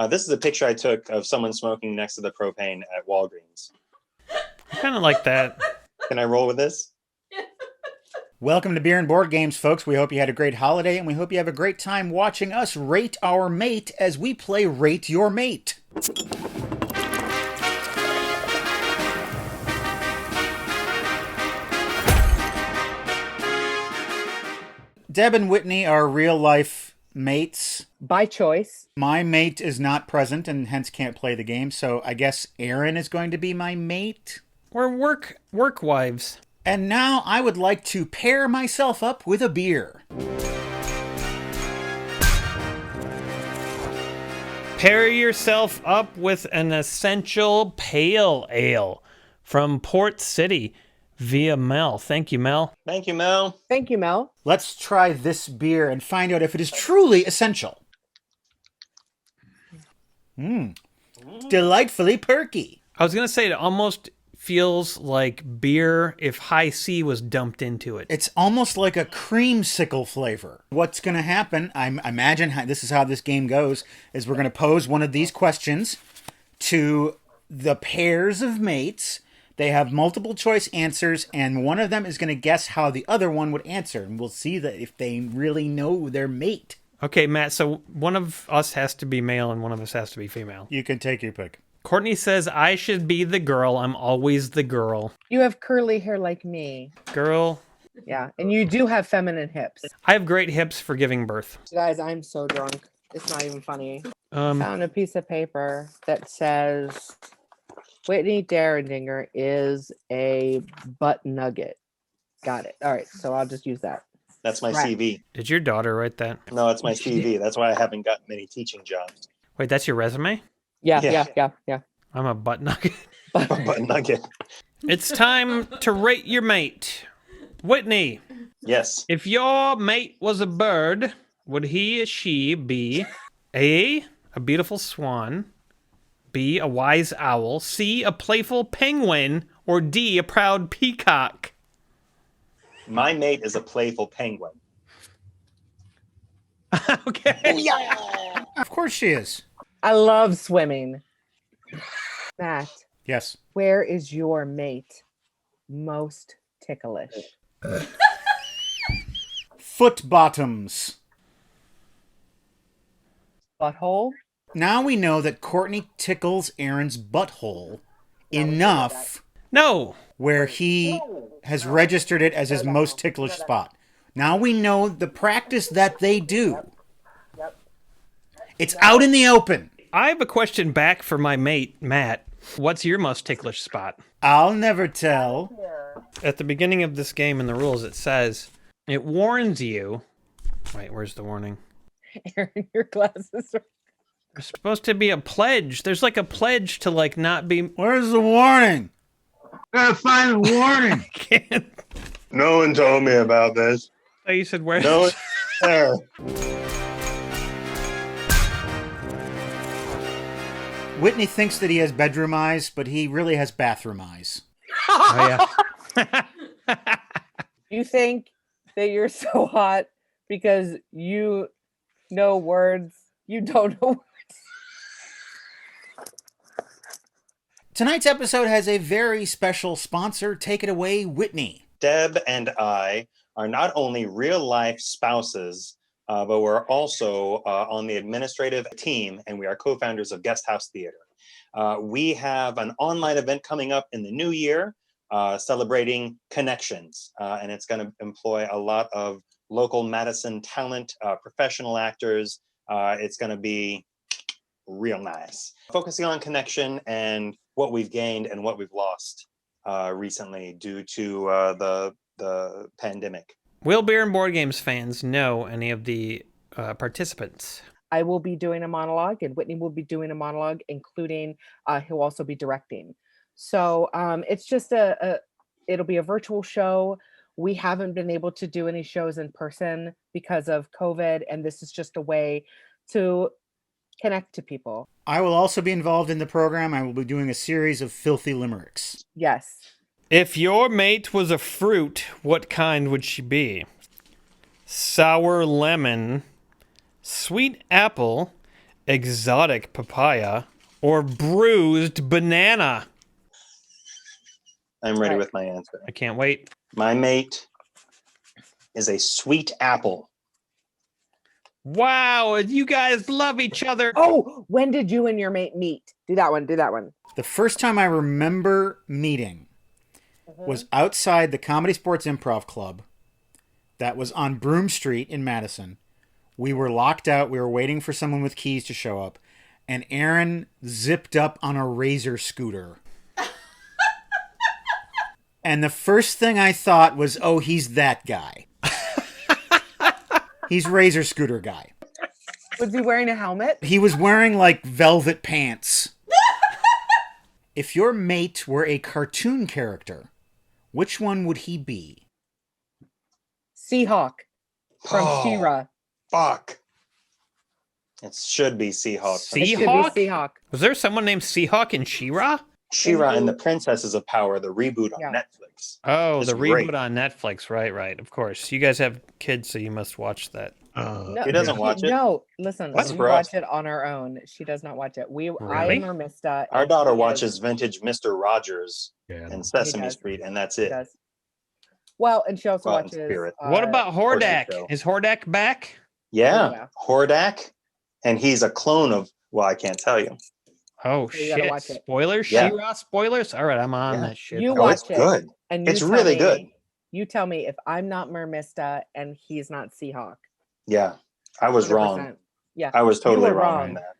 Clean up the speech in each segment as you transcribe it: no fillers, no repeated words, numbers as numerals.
This is a picture I took of someone smoking next to the propane at Walgreens. I kind of like that. Can I roll with this? Welcome to Beer and Board Games, folks. We hope you had a great holiday, and we hope you have a great time watching us rate our mate as we play Rate Your Mate. Deb and Whitney are real-life mates. By choice. My mate is not present and hence can't play the game, so I guess Aaron is going to be my mate. We're work wives. And now I would like to pair myself up with a beer. Pair yourself up with an essential pale ale from Port City via Mel. Thank you, Mel. Thank you, Mel. Thank you, Mel. Let's try this beer and find out if it is truly essential. Delightfully perky. I was going to say it almost feels like beer if High C was dumped into it. It's almost like a creamsicle flavor. What's going to happen, I imagine this is how this game goes, is we're going to pose one of these questions to the pairs of mates. They have multiple choice answers, and one of them is going to guess how the other one would answer, and we'll see that if they really know their mate. Okay, Matt, so one of us has to be male and one of us has to be female. You can take your pick. Courtney says, I should be the girl. I'm always the girl. You have curly hair like me. Girl. Yeah, and you do have feminine hips. I have great hips for giving birth. Guys, I'm so drunk. It's not even funny. Um, Found a piece of paper that says Whitney Derendinger is a butt nugget. Got it. All right, so I'll just use that. That's my Right. CV. Did your daughter write that? No, it's my CV. That's why I haven't gotten many teaching jobs. Wait, that's your resume? Yeah. I'm a butt nugget. But nugget. It's time to rate your mate. Whitney, Yes. if your mate was a bird, would he or she be A, a beautiful swan, B, a wise owl, C, a playful penguin, or D, a proud peacock? My mate is a playful penguin. Okay. Of course she is. I love swimming. Matt, Yes. where is your mate most ticklish? Foot bottoms. Butthole? Now we know that Courtney tickles Aaron's butthole enough No. where he has registered it as his most ticklish spot. Now we know the practice that they do. It's out in the open. I have a question back for my mate, Matt. What's your most ticklish spot? I'll never tell. At the beginning of this game in the rules, it says, it warns you. Wait, where's the warning? Aaron, your glasses are... There's supposed to be a pledge. There's like a pledge to like not be. Where's the warning? Gotta find the warning. Can't. No one told me about this. Oh, you said where? No one there. Whitney thinks that he has bedroom eyes, but he really has bathroom eyes. Oh, yeah. You think that you're so hot because you know words you don't know. Tonight's episode has a very special sponsor. Take it away, Whitney. Deb and I are not only real life spouses, but we're also on the administrative team, and we are co-founders of Guest House Theater. We have an online event coming up in the new year celebrating connections, and it's going to employ a lot of local Madison talent, professional actors. It's going to be real nice. Focusing on connection and what we've gained and what we've lost recently due to the pandemic. Will Beer and Board Games fans know any of the participants? I will be doing a monologue, and Whitney will be doing a monologue, including he'll also be directing. So it's just it'll be a virtual show. We haven't been able to do any shows in person because of COVID, and this is just a way to connect to people. I will also be involved in the program. I will be doing a series of filthy limericks. Yes. If your mate was a fruit, what kind would she be? Sour lemon, sweet apple, exotic papaya, or bruised banana? I'm ready Right. with my answer. I can't wait. My mate is a sweet apple. Wow, you guys love each other. Oh, when did you and your mate meet? Do that one. The first time I remember meeting was outside the Comedy Sports Improv Club that was on Broome Street in Madison. We were locked out. We were waiting for someone with keys to show up. And Aaron zipped up on a Razor scooter. And the first thing I thought was, oh, he's that guy. He's Razor scooter guy. Was he wearing a helmet? He was wearing like velvet pants. If your mate were a cartoon character, which one would he be? Seahawk from Oh. She-Ra. Fuck. It should be Seahawk. It should be Seahawk? Seahawk. Was there someone named Seahawk in She-Ra? She-Ra and the Princesses of Power, the reboot on Yeah. Netflix. Oh, It's the reboot great. on Netflix. Right. Of course. You guys have kids, so you must watch that. No, He doesn't watch it. No, listen, That's we for us. watch it on our own. She does not watch it. I Really? am Mermista. Our and daughter she watches vintage Mr. Rogers Yeah. and Sesame does. Street, and that's She it. does. Well, and she also Rotten watches. Spirit. What about Horse Hordak? Show. Is Hordak back? Yeah, Yeah. Hordak, and he's a clone of. Well, I can't tell you. Oh So you gotta shit! watch it. Spoilers? Yeah. She-Ra spoilers? All right, I'm on Yeah. that shit. You Oh, it's watch it. good. And you It's tell really me- good. You tell me if I'm not Mermista and he's not Seahawk. Yeah, I was wrong. 100%. Yeah. I was totally were wrong on wrong. that.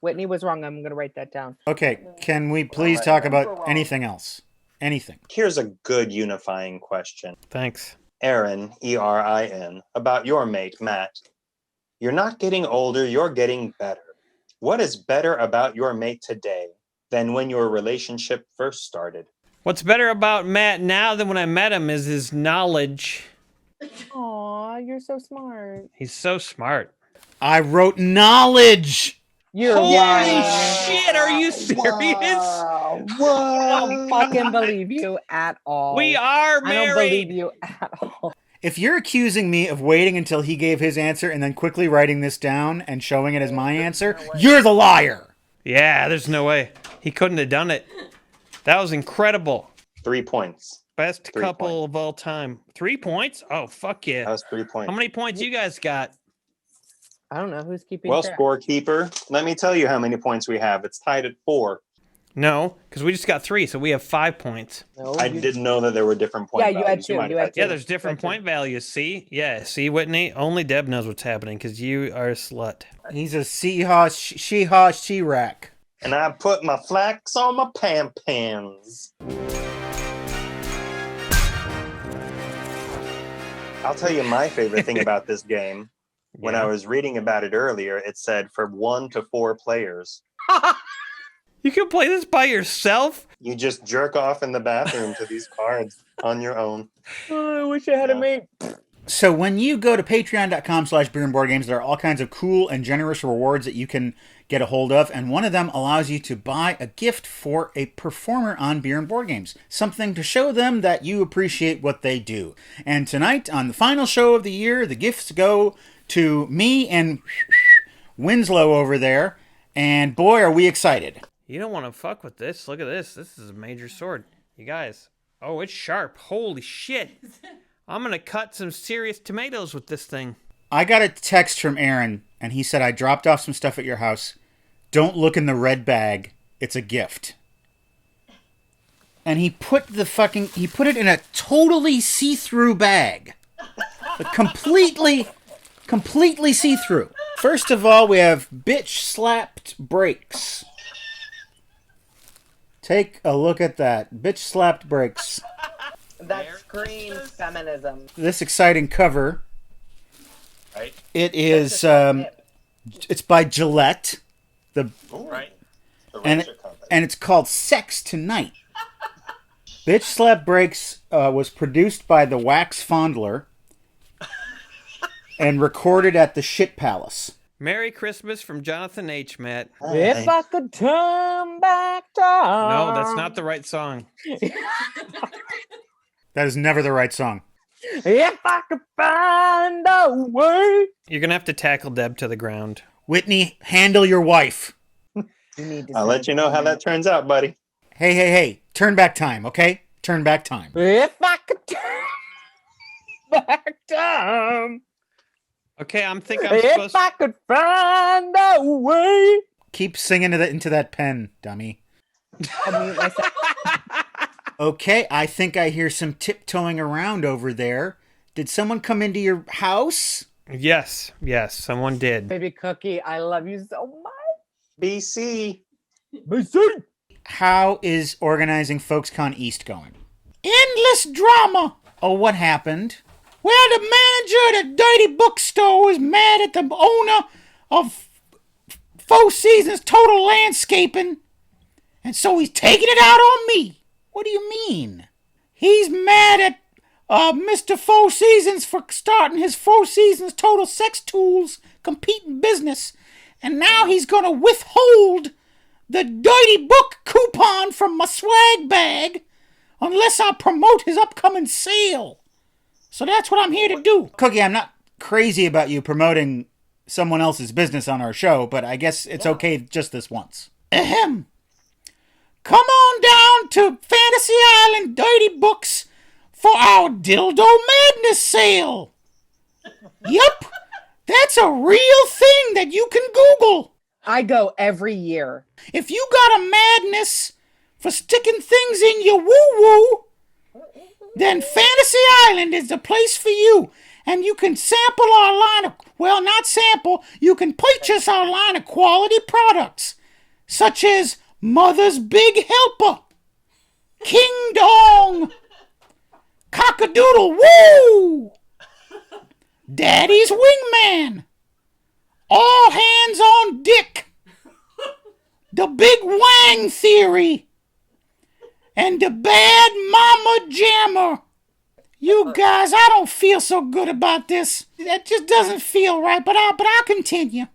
Whitney was wrong. I'm going to write that down. Okay, can we please talk about anything else? Anything. Here's a good unifying question. Thanks. Erin, Erin, about your mate, Matt. You're not getting older, you're getting better. What is better about your mate today than when your relationship first started? What's better about Matt now than when I met him is his knowledge. Aw, you're so smart. He's so smart. I wrote knowledge. You're Holy right. shit, are you serious? I don't fucking believe you at all. We are I don't believe married. you at all. If you're accusing me of waiting until he gave his answer and then quickly writing this down and showing it as my answer, you're the liar. Yeah, there's no way. He couldn't have done it. That was incredible. 3 points. Best 3 couple points. of all time. 3 points? Oh, fuck That yeah. was 3 points. How many points you guys got? I don't know who's keeping Well, track. scorekeeper, let me tell you how many points we have. It's tied at 4. No, because we just got 3, so we have 5 points. No, I you- didn't know that there were different point Yeah, you had values. two, might you have had two. Yeah, there's different Gotcha. point values. See? Yeah, see, Whitney? Only Deb knows what's happening because you are a slut. He's a Seahawk, She-Hawk, She-Rack. And I put my flax on my pam-pams. I'll tell you my favorite thing about this game. When Yeah. I was reading about it earlier, it said for 1 to 4 players. You can play this by yourself? You just jerk off in the bathroom to these cards on your own. Oh, I wish I had a Yeah. mate. So when you go to patreon.com/beer and board games, there are all kinds of cool and generous rewards that you can get a hold of. And one of them allows you to buy a gift for a performer on Beer and Board Games. Something to show them that you appreciate what they do. And tonight, on the final show of the year, the gifts go to me and Winslow over there. And boy, are we excited. You don't want to fuck with this. Look at this. This is a major sword. You guys. Oh, it's sharp. Holy shit. I'm going to cut some serious tomatoes with this thing. I got a text from Aaron, and he said, I dropped off some stuff at your house. Don't look in the red bag. It's a gift. And he put it in a totally see-through bag. Completely see-through. First of all, we have bitch slapped brakes. Take a look at that. Bitch slapped brakes. That screams feminism. This exciting cover. Right? It is, it's by Gillette. The Right. The And- razor company. and it's called Sex Tonight. Bitch Slap Breaks was produced by the Wax Fondler and recorded at the Shit Palace. Merry Christmas from Jonathan H. Matt. If I could turn back time. No, that's not the right song. That is never the right song. If I could find a way. You're going to have to tackle Deb to the ground. Whitney, handle your wife. You need to I'll send let you know how that turns out, buddy. Hey, turn back time, okay? Turn back time. If I could turn back time, Okay, I'm thinking I'm if supposed I could find a way. Keep singing into that pen, dummy. I'll mute myself. Okay, I think I hear some tiptoeing around over there. Did someone come into your house? Yes, someone did. Baby Cookie, I love you so much. BC. How is organizing FolksCon East going? Endless drama. Oh, what happened? Well, the manager of the Dirty Bookstore is mad at the owner of Four Seasons Total Landscaping, and so he's taking it out on me. What do you mean? He's mad at Mr. Four Seasons for starting his Four Seasons Total Sex Tools competing business, and now he's gonna withhold the Dirty Book coupon from my swag bag unless I promote his upcoming sale. So that's what I'm here to do. Cookie, I'm not crazy about you promoting someone else's business on our show, but I guess it's okay just this once. Ahem. Come on down to Fantasy Island Dirty Books for our Dildo Madness sale. Yup, that's a real thing that you can Google. I go every year. If you got a madness for sticking things in your woo-woo, then Fantasy Island is the place for you. And you can sample our line of, well, not sample, you can purchase our line of quality products, such as Mother's Big Helper, King Dong, Cockadoodle Woo, Daddy's Wingman, All Hands on Dick, The Big Wang Theory, and The Bad Mama Jammer. You guys, I don't feel so good about this. That just doesn't feel right, but I'll continue.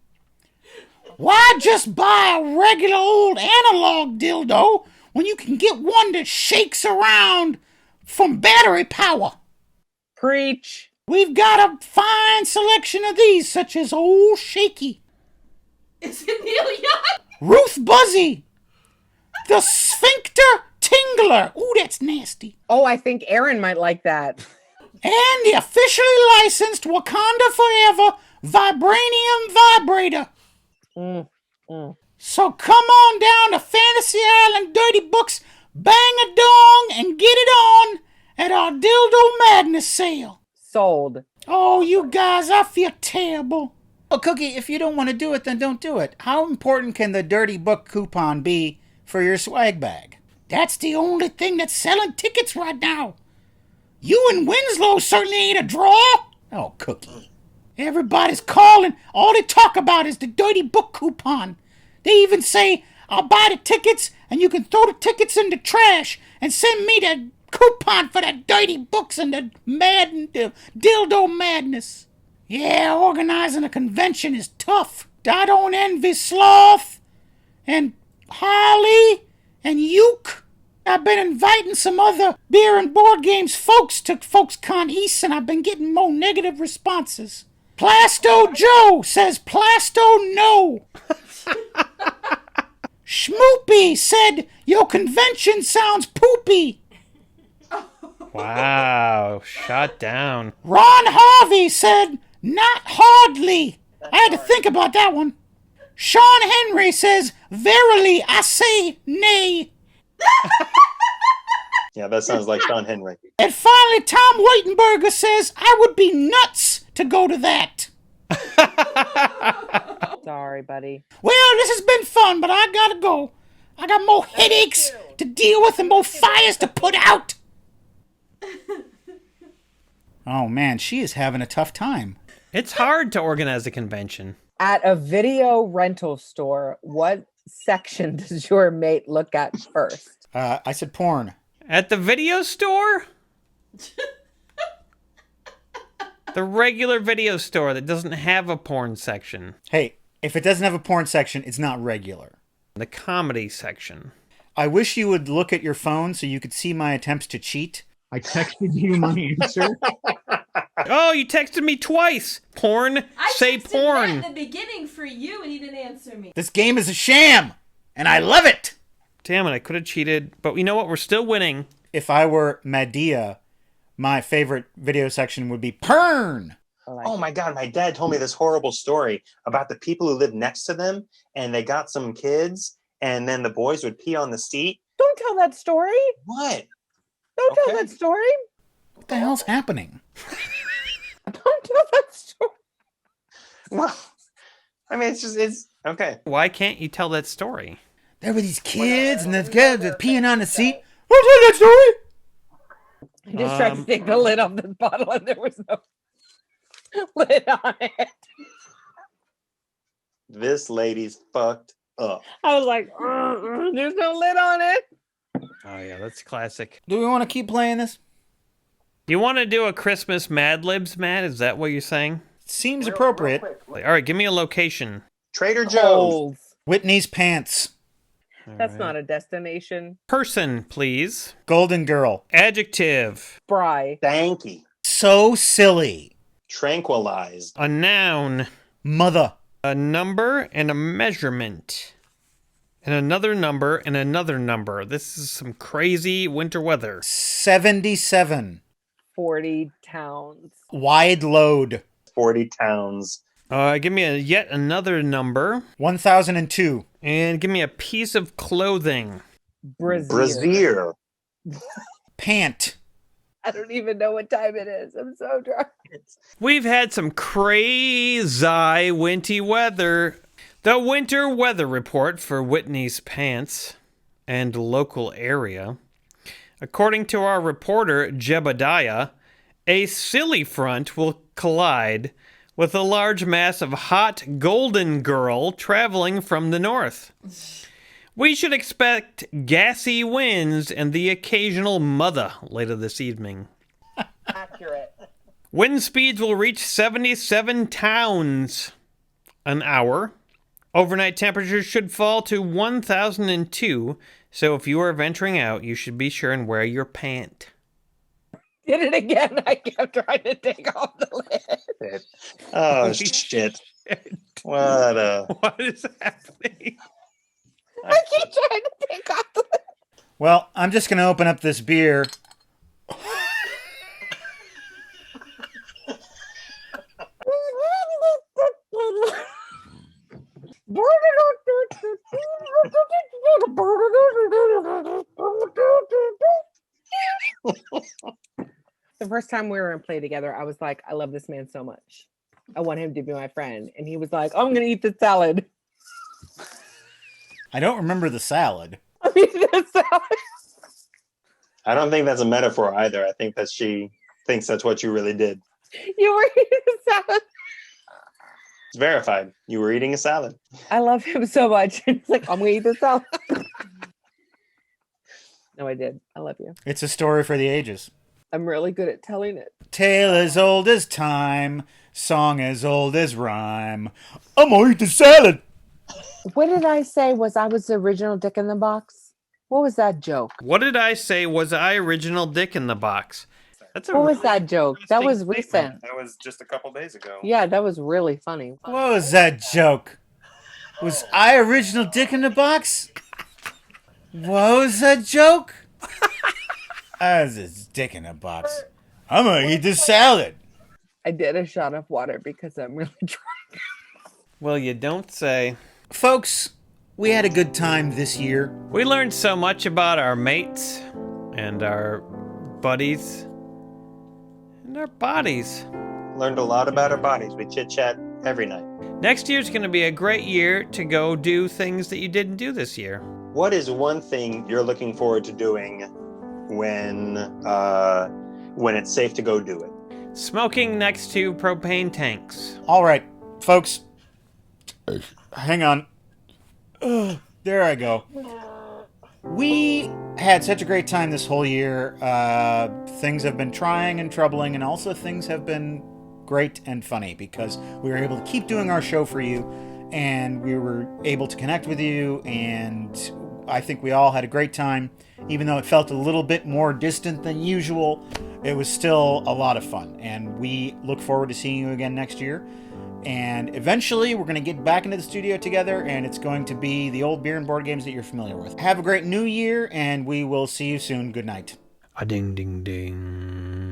Why just buy a regular old analog dildo when you can get one that shakes around from battery power? Preach. We've got a fine selection of these, such as Old Shaky, Is it Neil Young? Ruth Buzzy, the Sphincter Tingler. Ooh, that's nasty. Oh, I think Aaron might like that. And the officially licensed Wakanda Forever Vibranium Vibrator. So come on down to Fantasy Island Dirty Books, bang a dong, and get it on at our Dildo Madness sale. Sold. Oh, you guys, I feel terrible. Well, Cookie, if you don't want to do it, then don't do it. How important can the Dirty Book coupon be for your swag bag? That's the only thing that's selling tickets right now. You and Winslow certainly ain't a draw. Oh, Cookie. Everybody's calling. All they talk about is the Dirty Book coupon. They even say, I'll buy the tickets and you can throw the tickets in the trash and send me the coupon for the Dirty Books and the Dildo Madness. Yeah, organizing a convention is tough. I don't envy Sloth and Harley and Uke. I've been inviting some other beer and board games folks to FolksCon East, and I've been getting more negative responses. Plasto Joe says Plasto no. Schmoopy said your convention sounds poopy. Wow, shot down. Ron Harvey said not hardly. I had to think about that one. Sean Henry says, verily I say nay. Yeah, that sounds like Sean Henry. And finally, Tom Whitenberger says, I would be nuts to go to that. Sorry, buddy. Well, this has been fun, but I gotta go. I got more headaches to deal with and more fires to put out. Oh man, she is having a tough time. It's hard to organize a convention. At a video rental store, what section does your mate look at first? I said porn. At the video store? The regular video store that doesn't have a porn section. Hey, if it doesn't have a porn section, it's not regular. The comedy section. I wish you would look at your phone so you could see my attempts to cheat. I texted you my answer. Oh, you texted me twice. Porn. I Say texted porn. Matt in the beginning for you, and he didn't answer me. This game is a sham, and I love it. Damn it, I could have cheated. But you know what? We're still winning. If I were Medea, my favorite video section would be Pern. I like Oh it. my God, my dad told me this horrible story about the people who lived next to them and they got some kids and then the boys would pee on the seat. Don't tell that story. What? Don't tell Okay. that story. What the hell's happening? Don't tell that story. Well, I mean, it's okay. Why can't you tell that story? There were these kids, and those guys were peeing on the seat. What's that story? I just tried to take the lid off this bottle and there was no lid on it. This lady's fucked up. I was like, there's no lid on it. Oh, yeah, that's classic. Do we want to keep playing this? You want to do a Christmas Mad Libs, Matt? Is that what you're saying? Seems appropriate. All right, give me a location. Trader Joe's. Holes. Whitney's pants. That's not a destination. Person, please. Golden girl. Adjective. Bry. Stanky. So silly. Tranquilized. A noun. Mother. A number and a measurement. And another number and another number. This is some crazy winter weather. 77. 40 towns. Wide load. 40 towns. Give me yet another number. 1002. And give me a piece of clothing. Brazil. Brazier. Pant. I don't even know what time it is. I'm so drunk. We've had some crazy winty weather. The winter weather report for Whitney's Pants and local area. According to our reporter, Jebediah, a silly front will collide with a large mass of hot golden girl traveling from the north. We should expect gassy winds and the occasional mother later this evening. Accurate. Wind speeds will reach 77 towns an hour. Overnight temperatures should fall to 1,002, so if you are venturing out, you should be sure and wear your pant. Did it again. I kept trying to take off the lid. Oh, shit. What a... What is happening? I keep trying to take off the lid. Well, I'm just going to open up this beer. The first time we were in play together, I was like, I love this man so much. I want him to be my friend. And he was like, I'm going to eat the salad. I don't remember the salad. I'm eating the salad. I don't think that's a metaphor either. I think that she thinks that's what you really did. You were eating the salad. It's verified. You were eating a salad. I love him so much. It's like, I'm going to eat the salad. No, I did. I love you. It's a story for the ages. I'm really good at telling it. Tale as old as time, song as old as rhyme. I'm gonna eat the salad. What did I say? Was I the original Dick in the Box? What was that joke? What did I say? Was I original Dick in the Box? That's a What was really that joke? That was interesting recent. statement. That was just a couple days ago. Yeah, that was really funny. What was that joke? Was I original Dick in the Box? What was that joke? I was a dick in a box. I'm gonna eat this salad. I did a shot of water because I'm really drunk. Well, you don't say. Folks, we had a good time this year. We learned so much about our mates and our buddies and our bodies. Learned a lot about our bodies. We chit chat every night. Next year's going to be a great year to go do things that you didn't do this year. What is one thing you're looking forward to doing when it's safe to go do it? Smoking next to propane tanks. All right, folks. Hang on. Ugh, there I go. We had such a great time this whole year. Things have been trying and troubling, and also things have been great and funny because we were able to keep doing our show for you, and we were able to connect with you, and I think we all had a great time, even though it felt a little bit more distant than usual. it was still a lot of fun. And we look forward to seeing you again next year. And eventually, we're going to get back into the studio together, and it's going to be the old beer and board games that you're familiar with. Have a great new year, and we will see you soon. Good night. A ding ding ding.